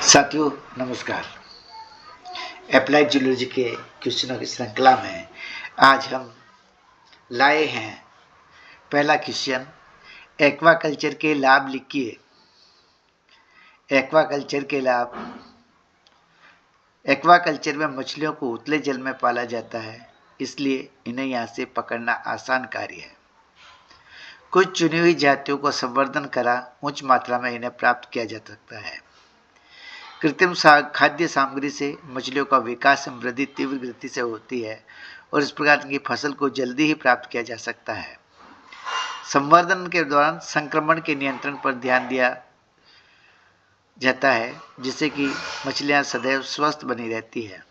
साथियों नमस्कार। Applied zoology के क्वेश्चनों की श्रृंखला में आज हम लाए हैं पहला क्वेश्चन, एक्वाकल्चर के लाभ लिखिए। एक्वाकल्चर के लाभ। एक्वाकल्चर में मछलियों को उतले जल में पाला जाता है, इसलिए इन्हें यहाँ से पकड़ना आसान कार्य है। कुछ चुनी हुई जातियों को संवर्धन करा उच्च मात्रा में इन्हें प्राप्त किया जा सकता है। कृत्रिम खाद्य सामग्री से मछलियों का विकास एवं वृद्धि तीव्र गति से होती है और इस प्रकार की फसल को जल्दी ही प्राप्त किया जा सकता है। संवर्धन के दौरान संक्रमण के नियंत्रण पर ध्यान दिया जाता है, जिससे कि मछलियां सदैव स्वस्थ बनी रहती है।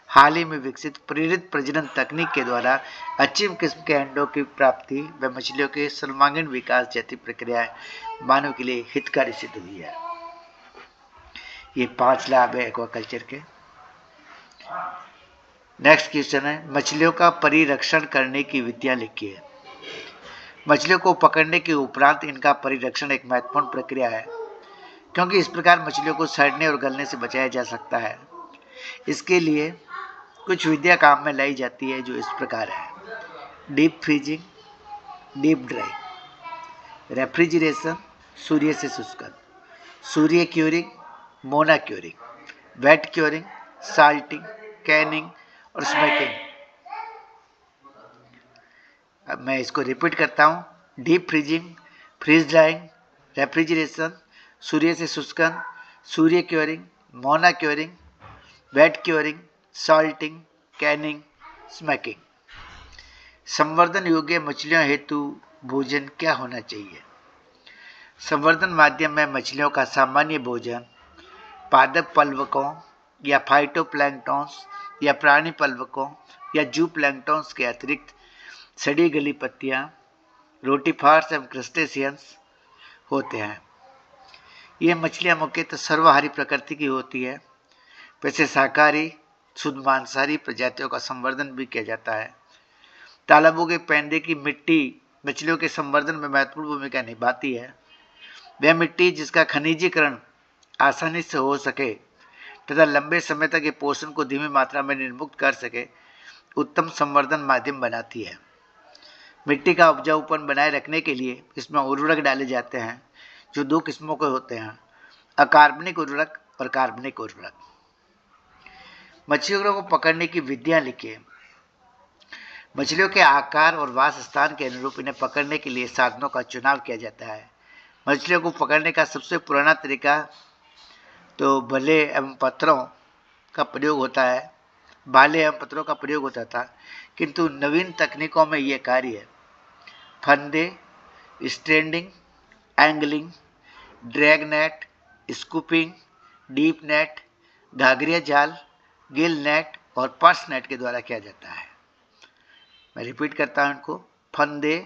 हाल ही में विकसित प्रेरित प्रजनन तकनीक के द्वारा अच्छी किस्म के अंडों की प्राप्ति व मछलियों के सर्वांगीण विकास जैसी प्रक्रियाएं मानव के लिए हितकारी सिद्ध हुई है। ये 5 लाभ है एक्वाकल्चर के। नेक्स्ट क्वेश्चन है, मछलियों का परिरक्षण करने की विधियां लिखिए। मछलियों को पकड़ने के उपरांत इनका परिरक्षण एक महत्वपूर्ण प्रक्रिया है, क्योंकि इस प्रकार मछलियों को सड़ने और गलने से बचाया जा सकता है। इसके लिए कुछ विधियां काम में लाई जाती है, जो इस प्रकार है: deep freezing, deep dry, refrigeration, सूर्य से शुष्कन, सूर्य क्यूरिंग, मोना curing, wet curing, salting, canning और स्मैकिंग। अब मैं इसको रिपीट करता हूँ: deep freezing, freeze drying, refrigeration, सूर्य से शुष्कन, सूर्य क्यूरिंग, मोना curing, wet curing, salting, canning, smoking. संवर्धन योग्य मछलियों हेतु भोजन क्या होना चाहिए? संवर्धन माध्यम में मछलियों का सामान्य भोजन पादप प्लवकों या फाइटोप्लैंक्टन्स या प्राणी प्लवकों या जूप्लैंक्टन्स के अतिरिक्त सड़ी गली पत्तियां, रोटीफार्स एवं क्रस्टेशियंस होते हैं। ये मछलियां मुख्यतः सर्वाहारी प्रकृति की होती है। वैसे शाकाहारी शुद्ध मांसाहारी प्रजातियों का संवर्धन भी किया जाता है। तालाबों के पैंदे की मिट्टी मछलियों के संवर्धन में महत्वपूर्ण भूमिका निभाती है। वह मिट्टी जिसका खनिजीकरण आसानी से हो सके तथा लंबे समय तक ये पोषण को धीमी मात्रा में निर्मुक्त कर सके, उत्तम संवर्धन माध्यम बनाती है। मिट्टी का उपजाऊपन बनाए रखने के लिए इसमें उर्वरक डाले जाते हैं, जो 2 किस्मों के होते हैं: अकार्बनिक उर्वरक और कार्बनिक उर्वरक। मछलियों को पकड़ने की विधियां लिखिए। मछलियों के आकार और वास स्थान के अनुरूप इन्हें पकड़ने के लिए साधनों का चुनाव किया जाता है। मछलियों को पकड़ने का सबसे पुराना तरीका तो भाले एवं पत्थरों का प्रयोग होता है। भाले एवं पत्थरों का प्रयोग होता था, किंतु नवीन तकनीकों में ये कार्य है: फंदे, stranding, angling, drag net, scooping, dip net, घाघरिया जाल, गिल नेट और पर्स नेट के द्वारा किया जाता है। मैं रिपीट करता हूं इनको: फंदे,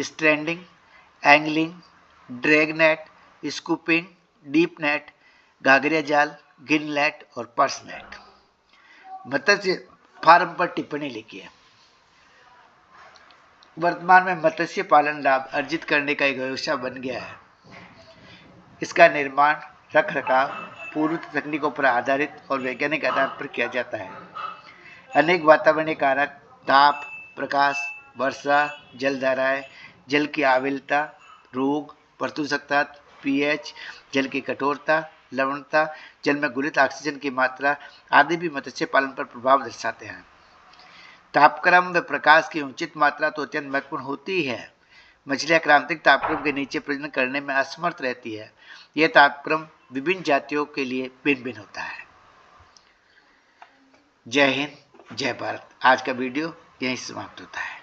stranding, angling, drag net, scooping, dip net, घाघरिया जाल, गिल नेट और पर्स नेट। मत्स्य फार्म पर टिप्पणी लिखिए। वर्तमान में मत्स्य पालन लाभ अर्जित करने का एक व्यवसाय बन गया है। इसका निर्माण, रख रखाव पूर्व तकनीकों पर आधारित और वैज्ञानिक आधार पर किया जाता है। अनेक वातावरणीय कारक, ताप, प्रकाश, वर्षा, जलधाराएं, जल की आविलता, रोग, प्रदूषकता, पीएच, जल की कठोरता, लवणता, जल में घुलित ऑक्सीजन की मात्रा आदि भी मत्स्य पालन पर प्रभाव दर्शाते हैं। तापक्रम व प्रकाश की उचित मात्रा तो अत्यंत महत्वपूर्ण होती ही है। मछलियां क्रांतिक तापक्रम के नीचे प्रजनन करने में असमर्थ रहती है। यह तापक्रम विभिन्न जातियों के लिए भिन्न भिन्न होता है। जय हिंद, जय भारत। आज का वीडियो यहीं समाप्त होता है।